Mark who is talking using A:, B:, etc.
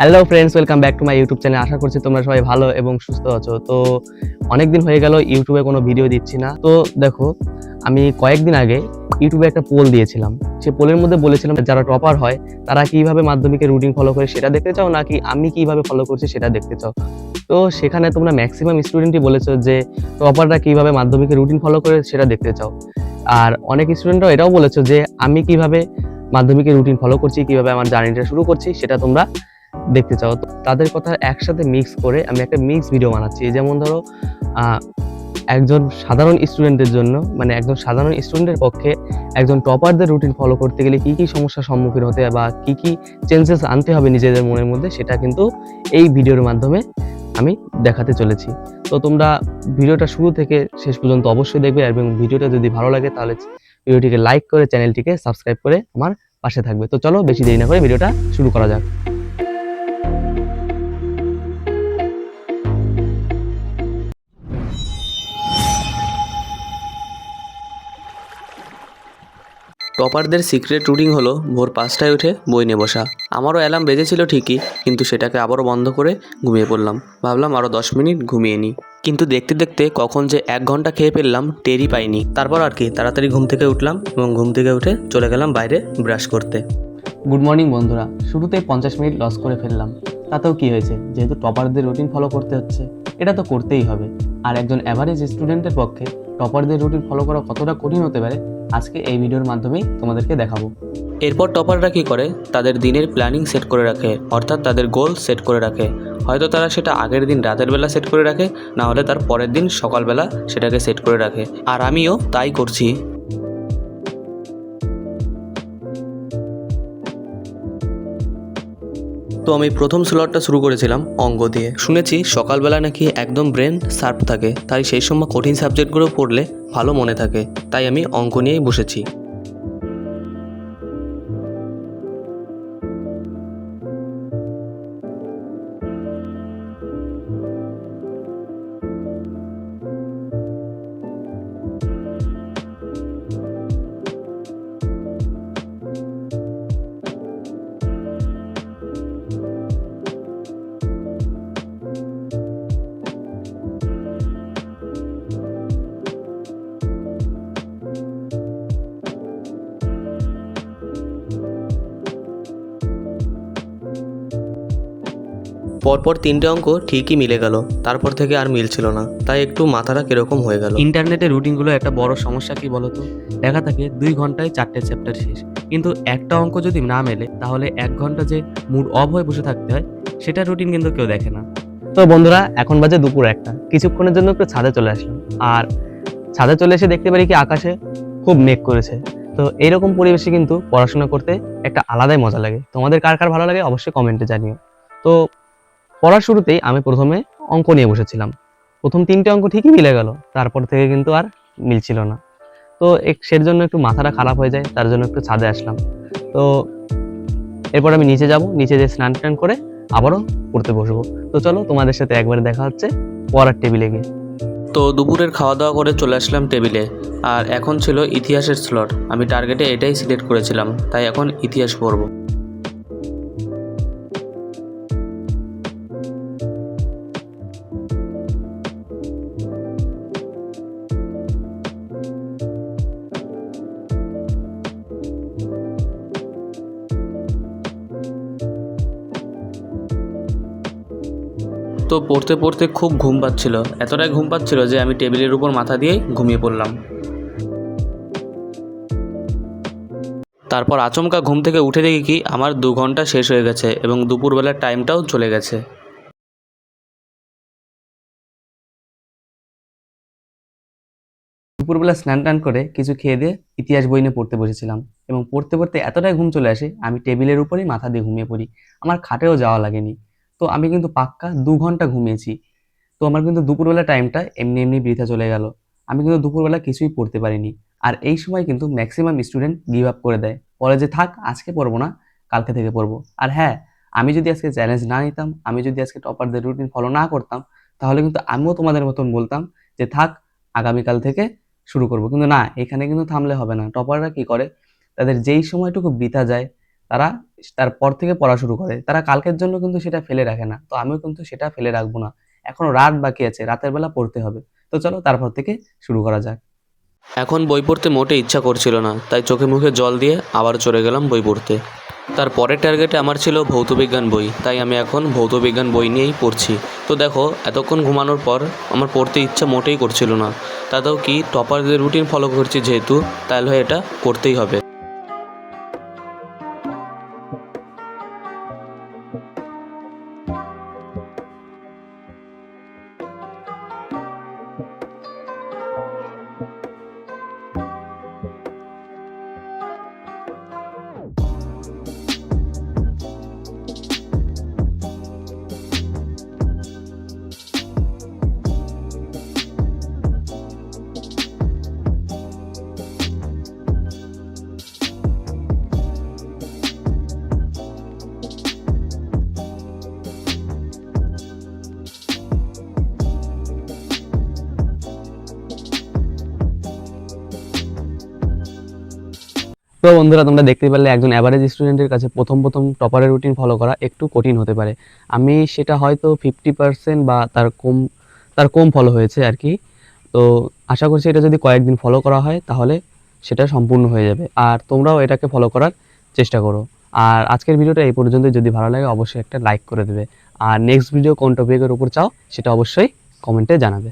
A: Hello friends, welcome back to my YouTube channel. আশা করছি তোমরা সবাই ভালো এবং সুস্থ আছো। তো অনেকদিন হয়ে গেল ইউটিউবে কোনো ভিডিও দিচ্ছি না। তো দেখো, আমি কয়েকদিন আগে ইউটিউবে একটা পোল দিয়েছিলাম। সে পোলের মধ্যে বলেছিলাম যারা টপার হয় তারা কিভাবে মাধ্যমিকের রুটিন ফলো করে সেটা দেখতে চাও, নাকি আমি কিভাবে ফলো করছি সেটা দেখতে চাও। তো সেখানে তোমরা ম্যাক্সিমাম স্টুডেন্টই বলেছো যে টপাররা কিভাবে মাধ্যমিকের রুটিন ফলো করে সেটা দেখতে চাও। আর অনেক স্টুডেন্টরাও এটাও বলেছো যে আমি কিভাবে মাধ্যমিকের রুটিন ফলো করছি, কিভাবে আমার জার্নিটা শুরু করছি সেটা তোমরা দেখতে চাও। তো তাদের কথা একসাথে মিক্স করে আমি একটা মিক্স ভিডিও বানাচ্ছি। যেমন ধরো, একজন সাধারণ স্টুডেন্টের জন্য, মানে একজন সাধারণ স্টুডেন্টের পক্ষে একজন টপারদের রুটিন ফলো করতে গেলে কি কি সমস্যার সম্মুখীন হতে হয় বা কি কি চেঞ্জেস আনতে হবে নিজেদের মনের মধ্যে, সেটা কিন্তু এই ভিডিওর মাধ্যমে আমি দেখাতে চলেছি। তো তোমরা ভিডিওটা শুরু থেকে শেষ পর্যন্ত অবশ্যই দেখবে, এবং ভিডিওটা যদি ভালো লাগে তাহলে ভিডিওটিকে লাইক করে চ্যানেলটিকে সাবস্ক্রাইব করে আমার পাশে থাকবে। তো চলো বেশি দেরি না করে ভিডিওটা শুরু করা যাক।
B: টপারদের সিক্রেট রুটিন হলো ভোর 5টায় উঠে বই নিয়ে বসা। আমারও অ্যালার্ম বেজেছিল ঠিকই, কিন্তু সেটাকে আবারও বন্ধ করে ঘুমিয়ে পড়লাম। ভাবলাম আরও 10 মিনিট ঘুমিয়ে নিই, কিন্তু দেখতে দেখতে কখন যে 1 ঘন্টা খেয়ে ফেললাম টেরই পাইনি। তারপর আর কি, তাড়াতাড়ি ঘুম থেকে উঠলাম এবং ঘুম থেকে উঠে চলে গেলাম বাইরে ব্রাশ করতে।
A: গুড মর্নিং বন্ধুরা। শুরুতেই 50 মিনিট লস করে ফেললাম, তাতেও কি হয়েছে, যেহেতু টপারদের রুটিন ফলো করতে হচ্ছে, এটা তো করতেই হবে। আর একজন অ্যাভারেজ স্টুডেন্টের পক্ষে টপারদের রুটিন ফলো করা কতটা কঠিন হতে পারে আজকে এই ভিডিওর মাধ্যমেই তোমাদেরকে দেখাবো।
B: এরপর টপাররা কী করে, তাদের দিনের প্ল্যানিং সেট করে রাখে, অর্থাৎ তাদের গোল সেট করে রাখে। হয়তো তারা সেটা আগের দিন রাতের বেলা সেট করে রাখে, না হলে তার পরের দিন সকালবেলা সেটাকে সেট করে রাখে। আর আমিও তাই করছি। তো আমি প্রথম স্লটটা শুরু করেছিলাম অঙ্ক দিয়ে। শুনেছি সকালবেলা নাকি একদম ব্রেন শার্প থাকে, তাই সেই সময় কঠিন সাবজেক্টগুলো পড়লে ভালো মনে থাকে। তাই আমি অঙ্ক নিয়েই বসেছি। পরপর 3টে অঙ্ক ঠিকই মিলে গেল, তারপর থেকে আর মিলছিল না, তাই একটু মাথাটা কিরকম হয়ে গেল।
A: ইন্টারনেটের রুটিনগুলো একটা বড় সমস্যা কি বলতো, দেখা থাকে 2 ঘন্টায় 4টে চ্যাপ্টার শেষ, কিন্তু একটা অঙ্ক যদি না মেলে তাহলে 1 ঘন্টা যে মুড অফ হয়ে বসে থাকতে হয় সেটা রুটিন কিন্তু কেউ দেখে না। তো বন্ধুরা, এখন বাজে দুপুর 1টা। কিছুক্ষণের জন্য একটু ছাদে চলে আসলাম, আর ছাদে চলে এসে দেখতে পারি কি আকাশে খুব মেঘ করেছে। তো এইরকম পরিবেশে কিন্তু পড়াশোনা করতে একটা আলাদাই মজা লাগে। তোমাদের কার কার ভালো লাগে অবশ্যই কমেন্টে জানিও। তো পড়ার শুরুতেই আমি প্রথমে অঙ্ক নিয়ে বসেছিলাম। প্রথম 3টে অঙ্ক ঠিকই মিলে গেল, তারপর থেকে কিন্তু আর মিলছিল না। তো সের জন্য একটু মাথাটা খারাপ হয়ে যায়, তার জন্য একটু ছাদে আসলাম। তো এরপর আমি নিচে যাব, নিচে যেয়ে স্নান টান করে আবারও পড়তে বসবো। তো চলো তোমাদের সাথে একবারে দেখা হচ্ছে পড়ার টেবিলে গিয়ে।
B: তো দুপুরের খাওয়া দাওয়া করে চলে আসলাম টেবিলে, আর এখন ছিল ইতিহাসের স্লট। আমি টার্গেটে এটাই সিলেক্ট করেছিলাম, তাই এখন ইতিহাস পড়ব। তো পড়তে পড়তে খুব ঘুম পাচ্ছিল, এতটাই ঘুম পাচ্ছিল যে আমি টেবিলের উপর মাথা দিয়েই ঘুমিয়ে পড়লাম। তারপর আচমকা ঘুম থেকে উঠে দেখি কি আমার 2 ঘন্টা শেষ হয়ে গেছে এবং দুপুরবেলার টাইমটাও চলে গেছে।
A: দুপুরবেলা স্নান টান করে কিছু খেয়ে দিয়ে ইতিহাস বই নিয়ে পড়তে বসেছিলাম, এবং পড়তে পড়তে এতটাই ঘুম চলে আসে আমি টেবিলের উপরেই মাথা দিয়ে ঘুমিয়ে পড়ি। আমার খাটেও যাওয়া লাগেনি। তো আমি কিন্তু পাক্কা 2 ঘন্টা ঘুমিয়েছি। তো আমার কিন্তু দুপুরবেলা টাইমটা এমনি এমনি বৃথা চলে গেল। আমি কিন্তু দুপুরবেলা কিছুই পড়তে পারিনি। আর এই সময় কিন্তু ম্যাক্সিমাম স্টুডেন্ট গিভ আপ করে দেয়, বলে যে থাক আজকে পড়বো না, কালকে থেকে পড়বো। আর হ্যাঁ, আমি যদি আজকে চ্যালেঞ্জ না নিতাম, আমি যদি আজকে টপারদের রুটিন ফলো না করতাম, তাহলে কিন্তু আমিও তোমাদের মতন বলতাম যে থাক আগামীকাল থেকে শুরু করবো। কিন্তু না, এখানে কিন্তু থামলে হবে না। টপাররা কি করে, তাদের যেই সময়টুকু বৃথা যায় তারা তারপর থেকে পড়া শুরু করে। তারা কালকের জন্য কিন্তু সেটা ফেলে রাখে না। তো আমিও কিন্তু সেটা ফেলে রাখবো না। এখনো রাত বাকি আছে, রাতের বেলা পড়তে হবে। তো চলো তারপর থেকে শুরু করা যাক।
B: এখন বই পড়তে মোটে ইচ্ছা করছিল না, তাই চোখে মুখে জল দিয়ে আবার চলে গেলাম বই পড়তে। তার পরের টার্গেটে আমার ছিল ভৌতবিজ্ঞান বই, তাই আমি এখন ভৌতবিজ্ঞান বই নিয়েই পড়ছি। তো দেখো, এতক্ষণ ঘুমানোর পর আমার পড়তে ইচ্ছা মোটেই করছিল না। তাতেও কি, টপারদের রুটিন ফলো করছি যেহেতু, তাহলে এটা করতেই হবে।
A: তো বন্ধুরা, তোমরা দেখতে পারলে একজন অ্যাভারেজ স্টুডেন্টের কাছে প্রথম প্রথম টপারের রুটিন ফলো করা একটু কঠিন হতে পারে। আমি সেটা হয়তো 50% বা তার কম ফলো হয়েছে আর কি। তো আশা করছি এটা যদি কয়েকদিন ফলো করা হয় তাহলে সেটা সম্পূর্ণ হয়ে যাবে। আর তোমরাও এটাকে ফলো করার চেষ্টা করো। আর আজকের ভিডিওটা এই পর্যন্ত। যদি ভালো লাগে অবশ্যই একটা লাইক করে দেবে। আর নেক্সট ভিডিও কোন টপিকের উপর চাও সেটা অবশ্যই কমেন্টে জানাবে।